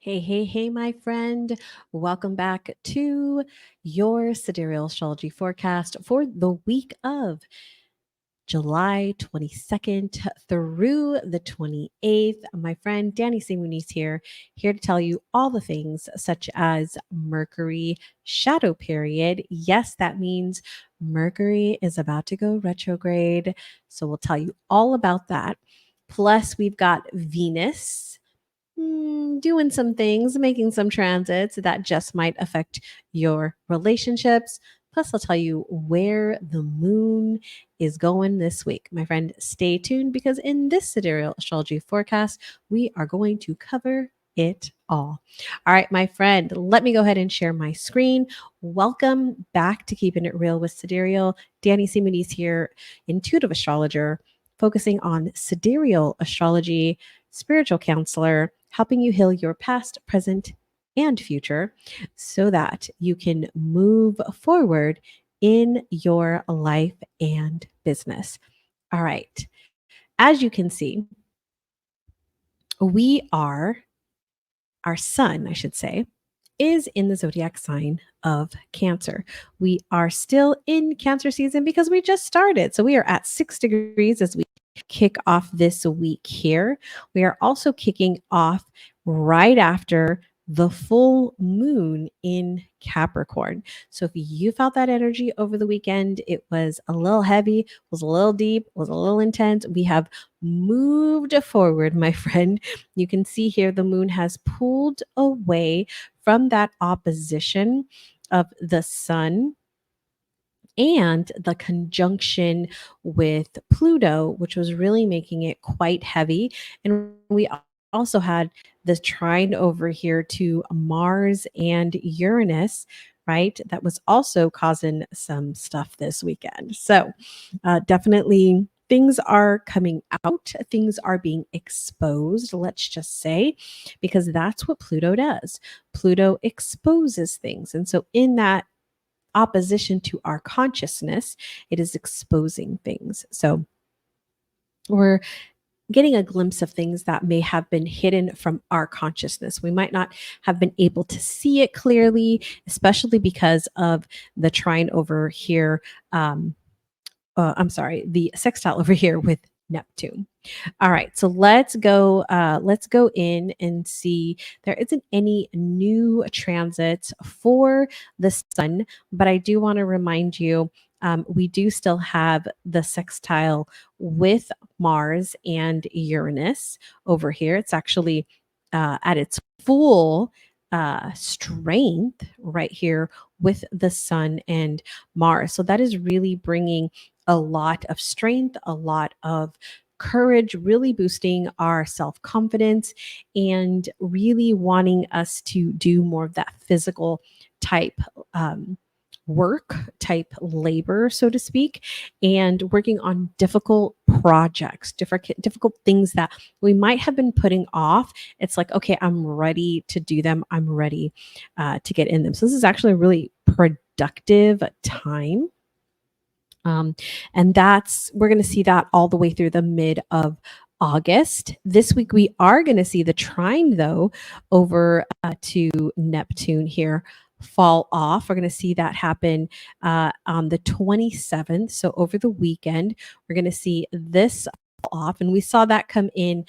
Hey, hey, hey, my friend. Welcome back to your Sidereal Astrology Forecast for the week of July 22nd through the 28th. My friend Danie C here to tell you all the things such as Mercury shadow period. Yes, that means Mercury is about to go retrograde. So we'll tell you all about that. Plus, we've got Venus doing some things, making some transits that just might affect your relationships. Plus, I'll tell you where the moon is going this week. My friend, stay tuned because in this sidereal astrology forecast, we are going to cover it all. All right, my friend, let me go ahead and share my screen. Welcome back to Keeping It Real with Sidereal. Danie C here, intuitive astrologer, focusing on sidereal astrology, spiritual counselor, helping you heal your past, present, and future so that you can move forward in your life and business. All right. As you can see, we are, our sun, I should say, is in the zodiac sign of Cancer. We are still in Cancer season because we just started. So we are at 6 degrees as we kick off this week here. We are also kicking off right after the full moon in Capricorn. So if you felt that energy over the weekend, it was a little heavy, was a little deep, was a little intense. We have moved forward, my friend. You can see here the moon has pulled away from that opposition of the sun and the conjunction with Pluto, which was really making it quite heavy. And we also had this trine over here to Mars and Uranus, right? That was also causing some stuff this weekend. So, definitely things are coming out, things are being exposed, let's just say, because that's what Pluto does. Pluto exposes things. And so, in that opposition to our consciousness, it is exposing things. So we're getting a glimpse of things that may have been hidden from our consciousness. We might not have been able to see it clearly, especially because of the trine over here. I'm sorry, the sextile over here with Neptune. All right, so let's go. Let's go in and see. There isn't any new transits for the sun, but I do want to remind you. We do still have the sextile with Mars and Uranus over here. It's actually at its full strength right here with the sun and Mars. So that is really bringing a lot of strength, a lot of courage, really boosting our self confidence and really wanting us to do more of that physical type work, type labor, so to speak, and working on difficult projects, difficult things that we might have been putting off. It's like, okay, I'm ready to do them. I'm ready to get in them. So this is actually a really productive time. And we're going to see that all the way through the mid of August. This week, we are going to see the trine, though, over to Neptune here fall off. We're going to see that happen on the 27th. So over the weekend, we're going to see this fall off. And we saw that come in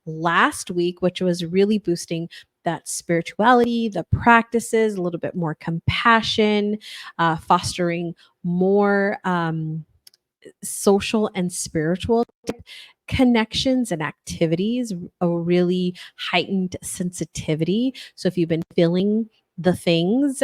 last week, which was really boosting that spirituality, the practices, a little bit more compassion, fostering more social and spiritual connections and activities, a really heightened sensitivity. So if you've been feeling the things,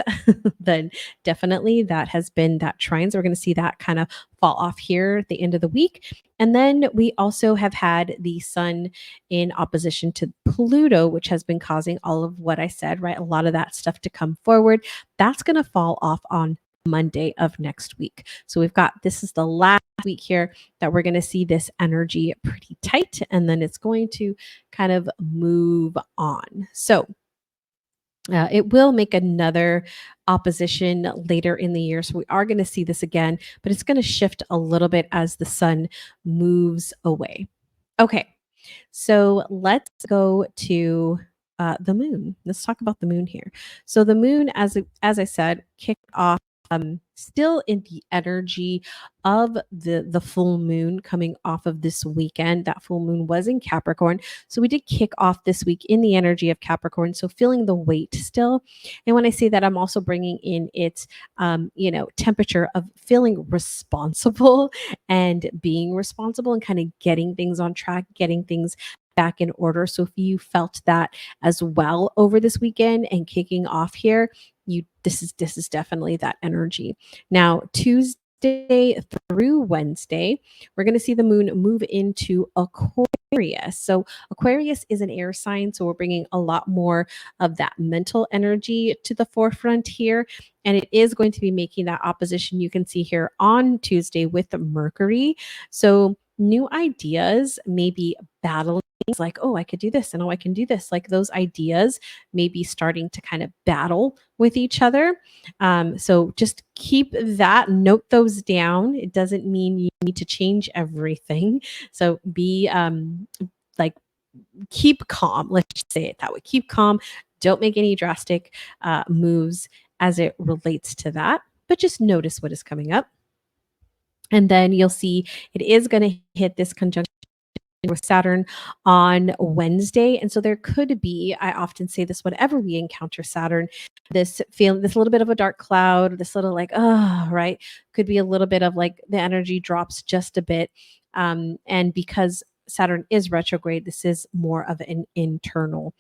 then definitely that has been that trine. So we're going to see that kind of fall off here at the end of the week. And then we also have had the sun in opposition to Pluto, which has been causing all of what I said, right? A lot of that stuff to come forward. That's going to fall off on Monday of next week. So this is the last week here that we're going to see this energy pretty tight, and then it's going to kind of move on. So it will make another opposition later in the year. So we are going to see this again, but it's going to shift a little bit as the sun moves away. Okay, so let's go to the moon. Let's talk about the moon here. So the moon, as I said, kicked off still in the energy of the full moon coming off of this weekend. That full moon was in Capricorn. So we did kick off this week in the energy of Capricorn. So feeling the weight still. And when I say that, I'm also bringing in its, temperature of feeling responsible and being responsible and kind of getting things on track, getting things back in order. So if you felt that as well over this weekend and kicking off here, this is definitely that energy. Now, Tuesday through Wednesday, we're going to see the moon move into Aquarius. So Aquarius is an air sign, so we're bringing a lot more of that mental energy to the forefront here, and it is going to be making that opposition you can see here on Tuesday with Mercury. So new ideas, maybe battling like, oh, I could do this and oh, I can do this. Like those ideas may be starting to kind of battle with each other. So just keep that, note those down. It doesn't mean you need to change everything. So be like, keep calm. Let's just say it that way. Keep calm. Don't make any drastic moves as it relates to that, but just notice what is coming up. And then you'll see it is going to hit this conjunction with Saturn on Wednesday. And so there could be, I often say this whenever we encounter Saturn, this feeling, this little bit of a dark cloud, this little like, oh, right. Could be a little bit of like the energy drops just a bit. And because Saturn is retrograde, this is more of an internal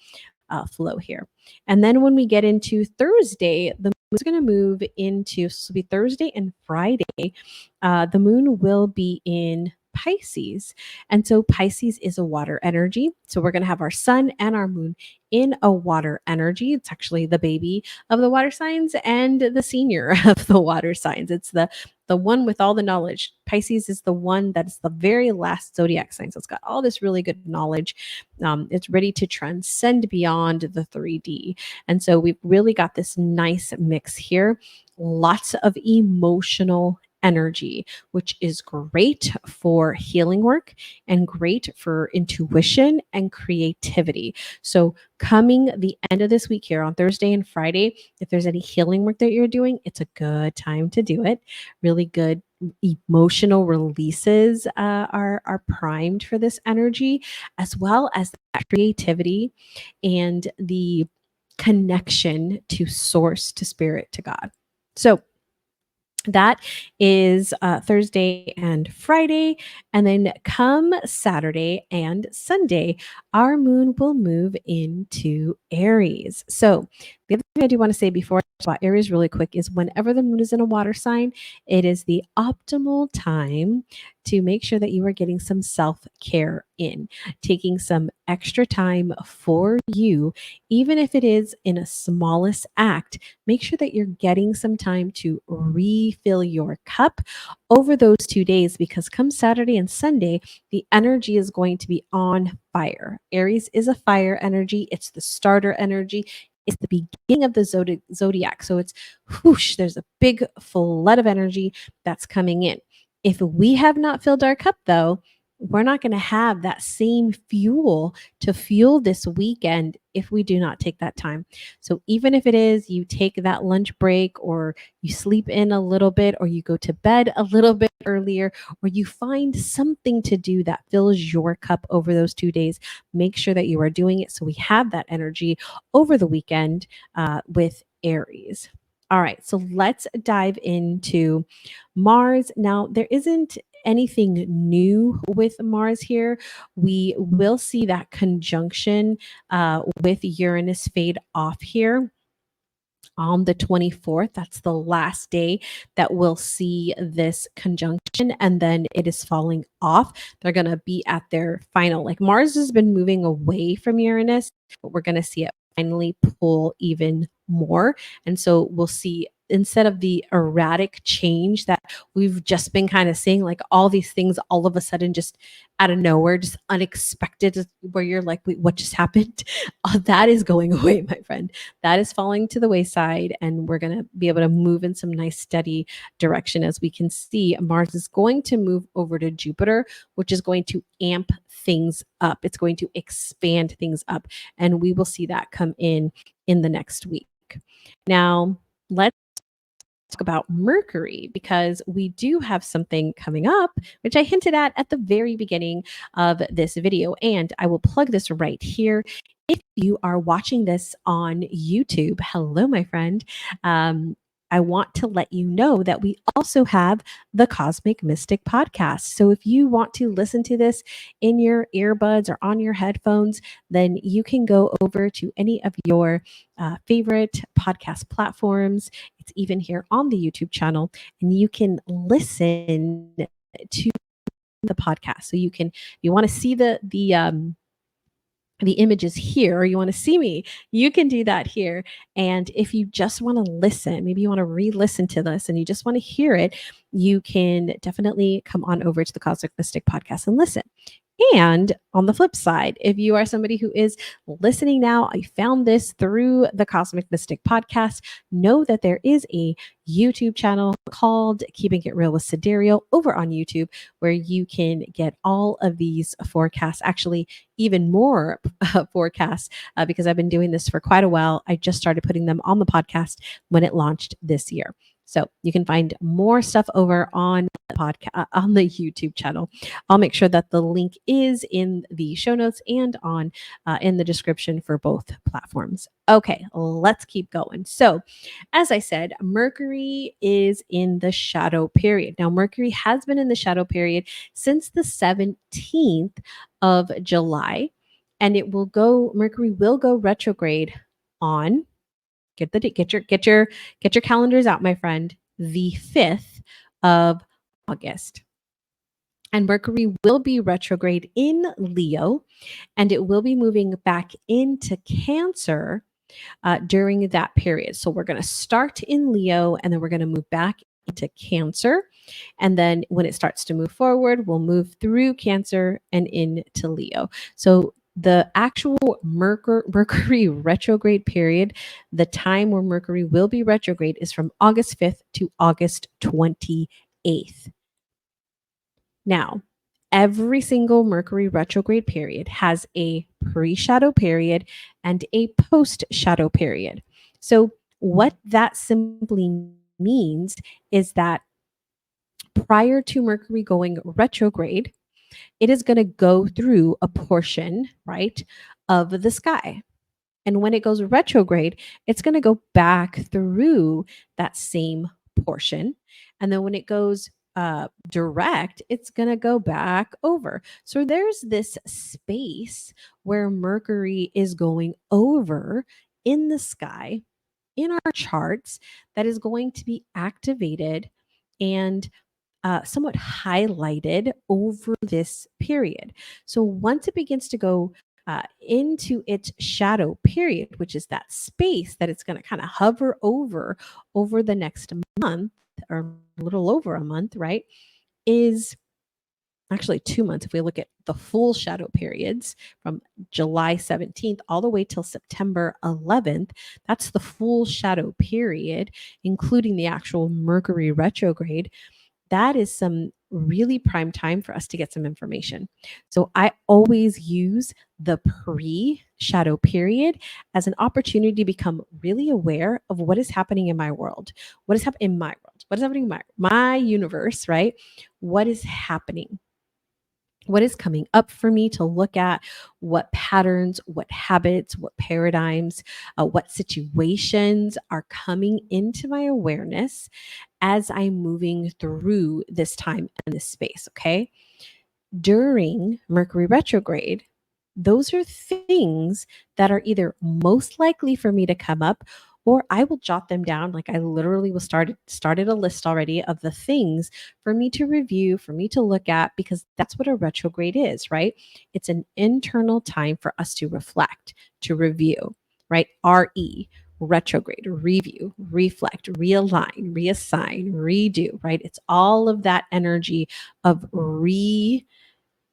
flow here. And then when we get into Thursday, the moon is going to move into, so it'll be Thursday and Friday. The moon will be in Pisces. And so Pisces is a water energy. So we're going to have our sun and our moon in a water energy. It's actually the baby of the water signs and the senior of the water signs. It's the one with all the knowledge. Pisces is the one that is the very last zodiac sign. So it's got all this really good knowledge. It's ready to transcend beyond the 3D. And so we've really got this nice mix here. Lots of emotional energy, which is great for healing work and great for intuition and creativity. So coming the end of this week here on Thursday and Friday, if there's any healing work that you're doing, it's a good time to do it. Really good emotional releases are primed for this energy, as well as that creativity and the connection to source, to spirit, to God. So that is Thursday and Friday. And then come Saturday and Sunday, our moon will move into Aries. So the other thing I do want to say before I talk about Aries really quick is whenever the moon is in a water sign, it is the optimal time to make sure that you are getting some self-care in, taking some extra time for you, even if it is in a smallest act. Make sure that you're getting some time to refill your cup over those 2 days, because come Saturday and Sunday, the energy is going to be on fire. Aries is a fire energy. It's the starter energy. It's the beginning of the zodiac. So it's whoosh, there's a big flood of energy that's coming in. If we have not filled our cup, though, we're not going to have that same fuel to fuel this weekend if we do not take that time. So even if it is you take that lunch break, or you sleep in a little bit, or you go to bed a little bit earlier, or you find something to do that fills your cup over those 2 days, make sure that you are doing it so we have that energy over the weekend with Aries. All right, so let's dive into Mars. Now, there isn't anything new with Mars here. We will see that conjunction with Uranus fade off here on the 24th. That's the last day that we'll see this conjunction, and then it is falling off. They're going to be at their final, like Mars has been moving away from Uranus, but we're going to see it finally pull even more. And so we'll see instead of the erratic change that we've just been kind of seeing, like all these things all of a sudden just out of nowhere, just unexpected, where you're like, wait, what just happened? That is going away, my friend. That is falling to the wayside, and we're going to be able to move in some nice steady direction. As we can see, Mars is going to move over to Jupiter, which is going to amp things up. It's going to expand things up, and we will see that come in the next week. Now, let's talk about Mercury, because we do have something coming up, which I hinted at the very beginning of this video. And I will plug this right here. If you are watching this on YouTube, hello, my friend. I want to let you know that we also have the Cosmic Mystic podcast. So if you want to listen to this in your earbuds or on your headphones, then you can go over to any of your favorite podcast platforms. It's even here on the YouTube channel, and you can listen to the podcast. So you can, if you want to see the images here, or you want to see me, you can do that here. And if you just want to listen, maybe you want to re-listen to this and you just want to hear it, you can definitely come on over to the Cosmic Mystic podcast and listen. And on the flip side, if you are somebody who is listening now, I found this through the Cosmic Mystic podcast, know that there is a YouTube channel called Keeping It Real with Sidereal over on YouTube, where you can get all of these forecasts, actually even more forecasts, because I've been doing this for quite a while. I just started putting them on the podcast when it launched this year. So you can find more stuff over on the podcast, on the YouTube channel. I'll make sure that the link is in the show notes and on in the description for both platforms. Okay, let's keep going. So, as I said, Mercury is in the shadow period. Now, Mercury has been in the shadow period since the 17th of July, and Mercury will go retrograde on, get your calendars out, my friend, the 5th of August. And Mercury will be retrograde in Leo, and it will be moving back into Cancer during that period. So we're going to start in Leo, and then we're going to move back into Cancer. And then when it starts to move forward, we'll move through Cancer and into Leo. So the actual Mercury retrograde period, the time where Mercury will be retrograde, is from August 5th to August 28th. Now, every single Mercury retrograde period has a pre-shadow period and a post-shadow period. So what that simply means is that prior to Mercury going retrograde, it is going to go through a portion, right, of the sky. And when it goes retrograde, it's going to go back through that same portion. And then when it goes direct, it's going to go back over. So there's this space where Mercury is going over in the sky in our charts that is going to be activated and somewhat highlighted over this period. So once it begins to go into its shadow period, which is that space that it's going to kind of hover over the next month, or a little over a month, right, is actually 2 months if we look at the full shadow periods from July 17th all the way till September 11th. That's the full shadow period, including the actual Mercury retrograde. That is some really prime time for us to get some information. So I always use the pre-shadow period as an opportunity to become really aware of what is happening in my world. What is happening in my world? What is happening in my universe, right? What is happening? What is coming up for me to look at? What patterns, what habits, what paradigms, what situations are coming into my awareness as I'm moving through this time and this space, okay? During Mercury retrograde, those are things that are either most likely for me to come up, or I will jot them down. Like I literally will started a list already of the things for me to review, for me to look at, because that's what a retrograde is, right? It's an internal time for us to reflect, to review, right? RE, retrograde, review, reflect, realign, reassign, redo, right? It's all of that energy of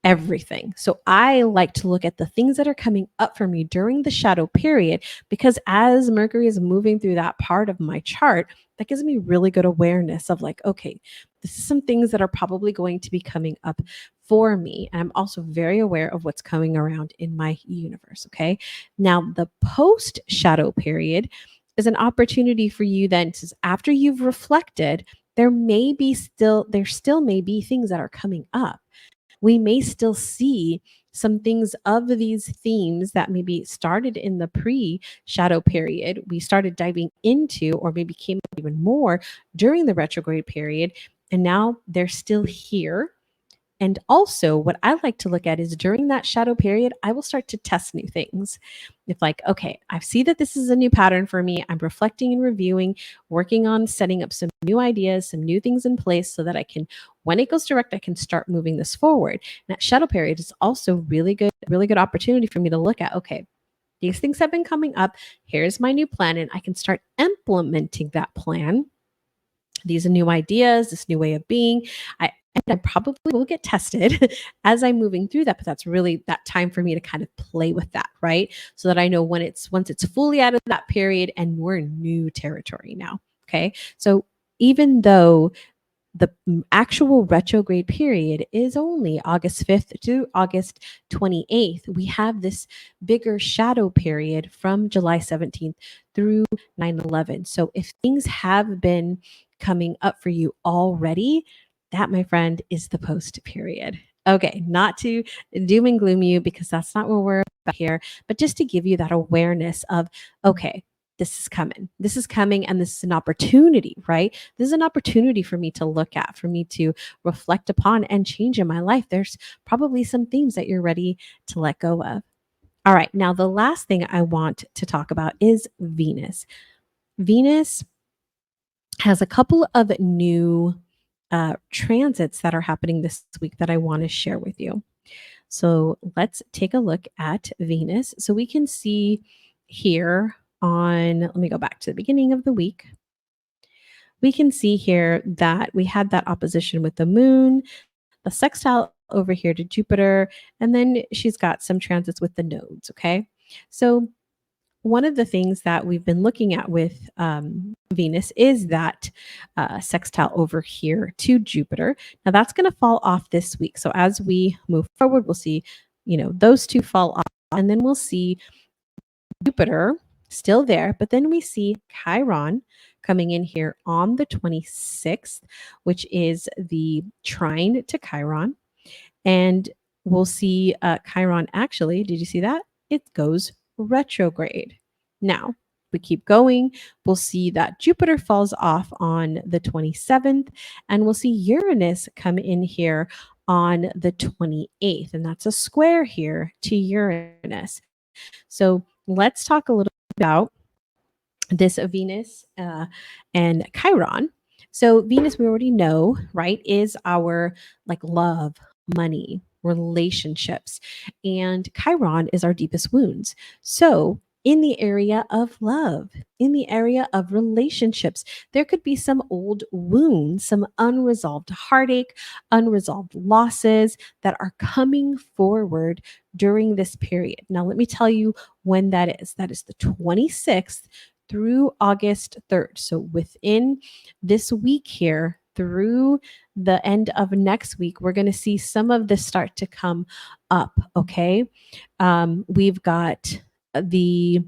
everything. So I like to look at the things that are coming up for me during the shadow period, because as Mercury is moving through that part of my chart, that gives me really good awareness of like, okay, this is some things that are probably going to be coming up for me. And I'm also very aware of what's coming around in my universe. Okay. Now, the post shadow period is an opportunity for you then to, after you've reflected, there still may be things that are coming up. We may still see some things of these themes that maybe started in the pre shadow period, we started diving into, or maybe came up even more during the retrograde period. And now they're still here. And also, what I like to look at is during that shadow period, I will start to test new things. If, like, okay, I see that this is a new pattern for me, I'm reflecting and reviewing, working on setting up some new ideas, some new things in place so that I can, when it goes direct, I can start moving this forward. And that shadow period is also really good opportunity for me to look at, okay, these things have been coming up. Here's my new plan, and I can start implementing that plan, these new ideas, this new way of being. I probably will get tested as I'm moving through that, but that's really that time for me to kind of play with that, right? So that I know once it's fully out of that period and we're in new territory now. Okay. So even though the actual retrograde period is only August 5th to August 28th, we have this bigger shadow period from July 17th through 9/11. So if things have been coming up for you already, that, my friend, is the post period. Okay, not to doom and gloom you, because that's not what we're about here, but just to give you that awareness of, okay, this is coming. This is coming, and this is an opportunity, right? This is an opportunity for me to look at, for me to reflect upon and change in my life. There's probably some themes that you're ready to let go of. All right, now the last thing I want to talk about is Venus. Venus has a couple of new transits that are happening this week that I want to share with you. So let's take a look at Venus. So we can see here let me go back to the beginning of the week. We can see here that we had that opposition with the moon, the sextile over here to Jupiter, and then she's got some transits with the nodes. Okay. So one of the things that we've been looking at with Venus is that sextile over here to Jupiter. Now that's going to fall off this week. So as we move forward, we'll see, those two fall off, and then we'll see Jupiter still there, but then we see Chiron coming in here on the 26th, which is the trine to Chiron. And we'll see Chiron actually, did you see that? It goes retrograde. Now, we keep going, we'll see that Jupiter falls off on the 27th, and we'll see Uranus come in here on the 28th, and that's a square here to Uranus. So let's talk a little bit about this Venus and Chiron. So Venus, we already know, right, is our like love, money, relationships, and Chiron is our deepest wounds. So in the area of love, in the area of relationships, there could be some old wounds, some unresolved heartache, unresolved losses that are coming forward during this period. Now, let me tell you when that is. That is the 26th through August 3rd. So within this week here, through the end of next week, we're going to see some of this start to come up. Okay. We've got the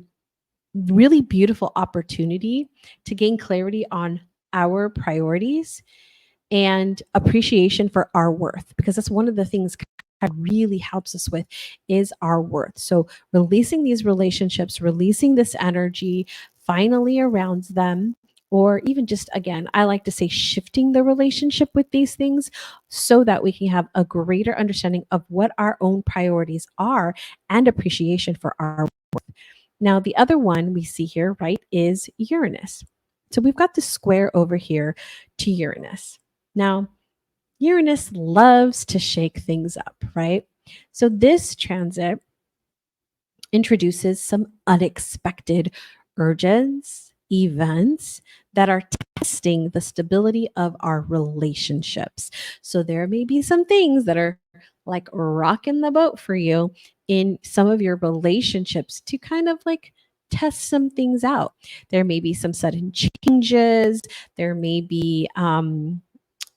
really beautiful opportunity to gain clarity on our priorities and appreciation for our worth, because that's one of the things that really helps us with is our worth. So releasing these relationships, releasing this energy finally around them, or even just, again, I like to say shifting the relationship with these things so that we can have a greater understanding of what our own priorities are and appreciation for our worth. Now, the other one we see here, right, is Uranus. So we've got the square over here to Uranus. Now, Uranus loves to shake things up, right? So this transit introduces some unexpected urges, events that are testing the stability of our relationships. So there may be some things that are like rocking the boat for you in some of your relationships to kind of like test some things out. There may be some sudden changes. There may be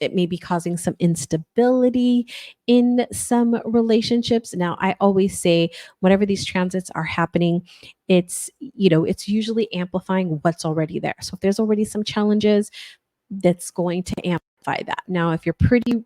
it may be causing some instability in some relationships. Now, I always say whenever these transits are happening, it's usually amplifying what's already there. So if there's already some challenges, that's going to amplify that. Now, if you're pretty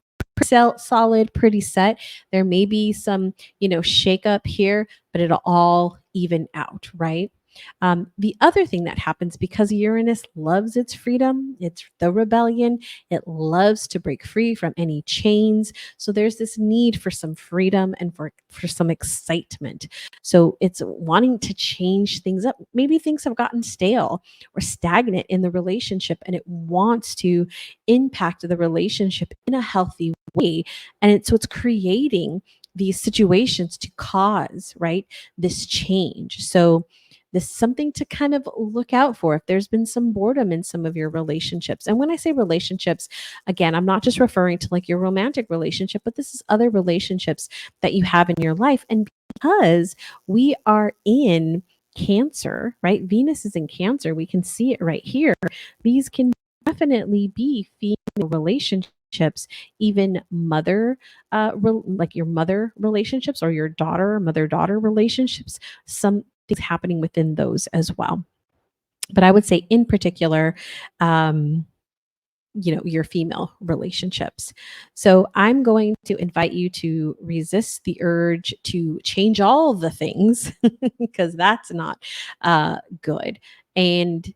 solid, pretty set, there may be some, shake up here, but it'll all even out, right? The other thing that happens because Uranus loves its freedom, it's the rebellion, it loves to break free from any chains. So there's this need for some freedom and for some excitement. So it's wanting to change things up. Maybe things have gotten stale or stagnant in the relationship and it wants to impact the relationship in a healthy way. And so it's creating these situations to cause, right, this change. So this is something to kind of look out for if there's been some boredom in some of your relationships. And when I say relationships, again, I'm not just referring to like your romantic relationship, but this is other relationships that you have in your life. And because we are in Cancer, right? Venus is in Cancer. We can see it right here. These can definitely be female relationships, even like your mother relationships or your mother-daughter relationships. Some things happening within those as well. But I would say in particular, your female relationships. So I'm going to invite you to resist the urge to change all the things because that's not good. And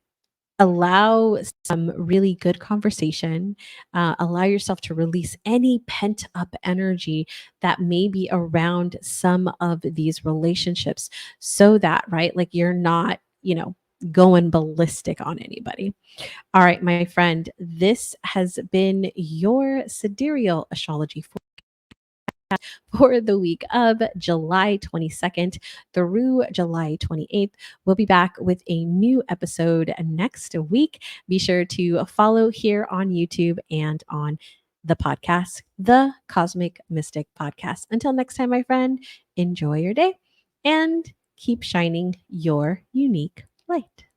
allow some really good conversation. Allow yourself to release any pent up energy that may be around some of these relationships so that, right, like you're not, going ballistic on anybody. All right, my friend, this has been your Sidereal Astrology for the week of July 22nd through July 28th. We'll be back with a new episode next week. Be sure to follow here on YouTube and on the podcast, the Cosmic Mystic Podcast. Until next time, my friend, enjoy your day and keep shining your unique light.